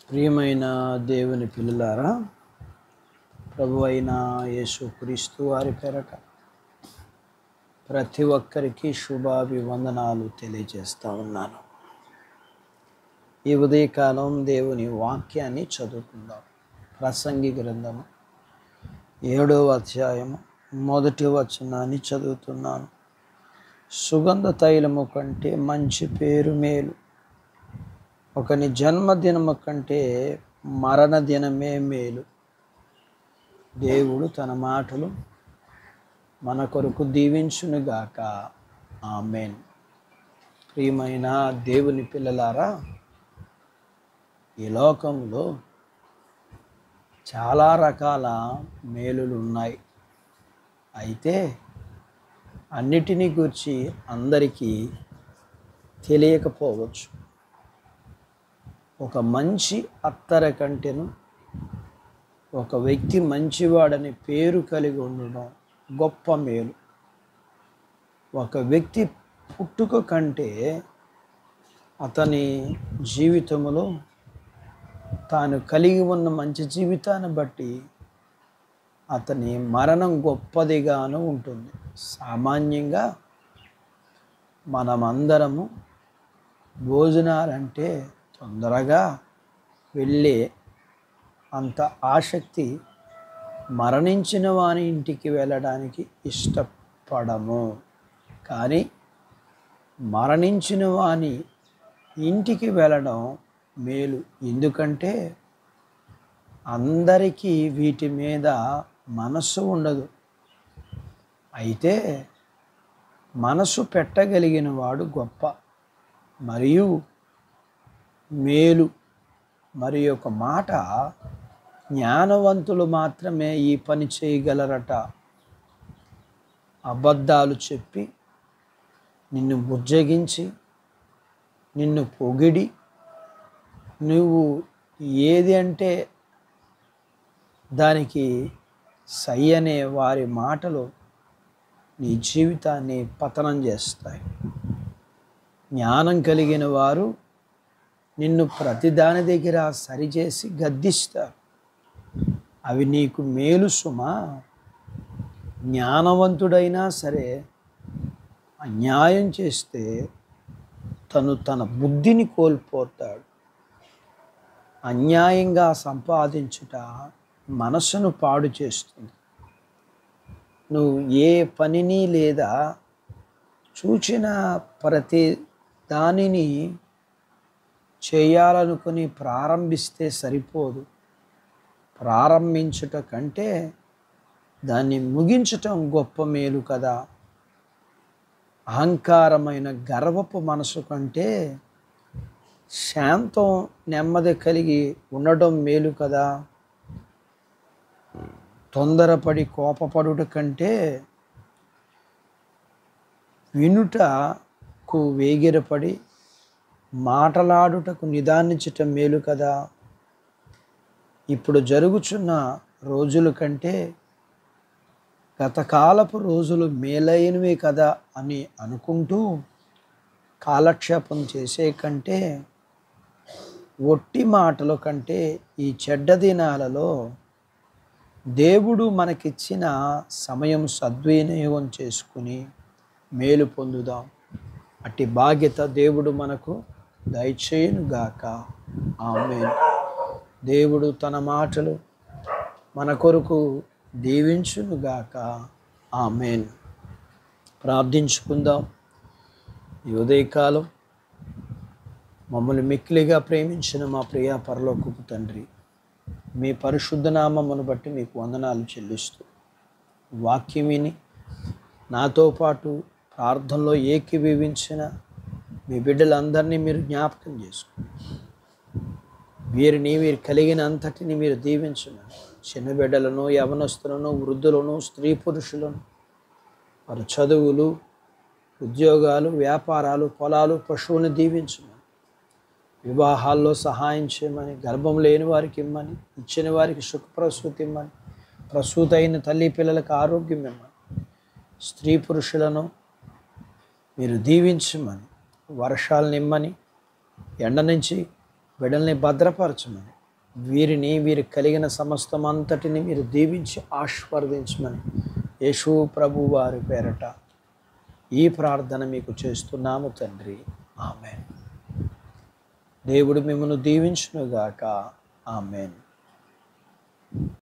ప్రియమైన దేవుని పిల్లలారా, ప్రభు అయిన యేసుక్రీస్తు వారి పేరట ప్రతి ఒక్కరికి శుభాభివందనాలు తెలియజేస్తూ ఉన్నాను. ఈ ఉదయకాలం దేవుని వాక్యాన్ని చదువుకుందాం. ప్రసంగి గ్రంథము 7వ అధ్యాయము 1వ వచనాన్ని చదువుతున్నాను. సుగంధ తైలము కంటే మంచి పేరు మేలు, ఒకని జన్మదినము కంటే మరణ దినమే మేలు. దేవుడు తన మాటలు మన కొరకు దీవించునుగాక. ఆమేన్. ప్రియమైన దేవుని పిల్లలారా, ఈ లోకంలో చాలా రకాల మేలులు ఉన్నాయి. అయితే అన్నిటినీ గురించి అందరికీ తెలియకపోవచ్చు. ఒక మంచి అత్తర కంటెను ఒక వ్యక్తి మంచివాడని పేరు కలిగి ఉండడం గొప్ప మేలు. ఒక వ్యక్తి పుట్టుక కంటే అతని జీవితంలో తాను కలిగి ఉన్న మంచి జీవితాన్ని బట్టి అతని మరణం గొప్పదిగాను ఉంటుంది. సామాన్యంగా మనమందరము భోజనాలంటే తొందరగా వెళ్ళే అంత ఆసక్తి మరణించిన వాని ఇంటికి వెళ్ళడానికి ఇష్టపడము. కానీ మరణించిన వాని ఇంటికి వెళ్ళడం మేలు. ఎందుకంటే అందరికీ వీటి మీద మనస్సు ఉండదు. అయితే మనసు పెట్టగలిగిన వాడు గొప్ప మరియు మేలు. మరి ఒక మాట, జ్ఞానవంతులు మాత్రమే ఈ పని చేయగలరట. అబద్ధాలు చెప్పి నిన్ను బుజ్జగించి నిన్ను పొగిడి నువ్వు ఏది అంటే దానికి సై అనే వారి మాటలు నీ జీవితాన్ని పతనం చేస్తాయి. జ్ఞానం కలిగిన వారు నిన్ను ప్రతిదాని దగ్గర సరిచేసి గద్దిస్తారు. అవి నీకు మేలు సుమా. జ్ఞానవంతుడైనా సరే అన్యాయం చేస్తే తన బుద్ధిని కోల్పోతాడు. అన్యాయంగా సంపాదించుట మనస్సును పాడు చేస్తుంది. నువ్వు ఏ పనిని లేదా చూచిన ప్రతి దానిని చేయాలనుకుని ప్రారంభిస్తే సరిపోదు. ప్రారంభించుట కంటే దాన్ని ముగించటం గొప్ప మేలు కదా. అహంకారమైన గర్వపు మనసు కంటే శాంతం నెమ్మది కలిగి ఉండడం మేలు కదా. తొందరపడి కోపపడుట కంటే వినుటకు వేగిరపడి మాటలాడుటకు నిదానించటం మేలు కదా. ఇప్పుడు జరుగుచున్న రోజుల కంటే గతకాలపు రోజులు మేలైనవే కదా అని అనుకుంటూ కాలక్షేపం చేసే కంటే, ఒట్టి మాటల కంటే ఈ చెడ్డ దినాలలో దేవుడు మనకిచ్చిన సమయం సద్వినియోగం చేసుకుని మేలు పొందుదాం. అట్టి బాధ్యత దేవుడు మనకు దయచేయునుగాక. ఆమేన్. దేవుడు తన మాటలు మన కొరకు దీవించునుగాక. ఆమేన్. ప్రార్థించుకుందాం. ఈ ఉదయకాలం మమ్మల్ని మిక్కిలిగా ప్రేమించిన మా ప్రియ పరలోకపు తండ్రి, మీ పరిశుద్ధ నామమును బట్టి మీకు వందనాలు చెల్లిస్తూ, వాక్యం విని నాతో పాటు ప్రార్థనలో ఏకీభవించిన మీ బిడ్డలందరినీ మీరు జ్ఞాపకం చేసుకోండి. వీరు కలిగిన అంతటిని మీరు దీవించండి. చిన్న బిడ్డలను, యవనస్తులను, వృద్ధులను, స్త్రీ పురుషులను, వారి చదువులు, ఉద్యోగాలు, వ్యాపారాలు, పొలాలు, పశువుని దీవించమని, వివాహాల్లో సహాయం చేయమని, గర్భం లేని వారికి ఇమ్మని, ఇచ్చిన వారికి సుఖప్రసూతి ఇమ్మని, ప్రసూతి అయిన తల్లి పిల్లలకు ఆరోగ్యం ఇమ్మని, స్త్రీ పురుషులను మీరు దీవించమని, వర్షాలు నిమ్మని, ఎండ నుంచి బిడ్డల్ని భద్రపరచమని, వీరిని వీరికి కలిగిన సమస్తం అంతటిని మీరు దీవించి ఆశీర్వదించమని యేసు ప్రభు వారి పేరట ఈ ప్రార్థన మీకు చేస్తున్నాము తండ్రి. ఆమేన్. దేవుడు మిమ్మల్ని దీవించునుగాక. ఆమేన్.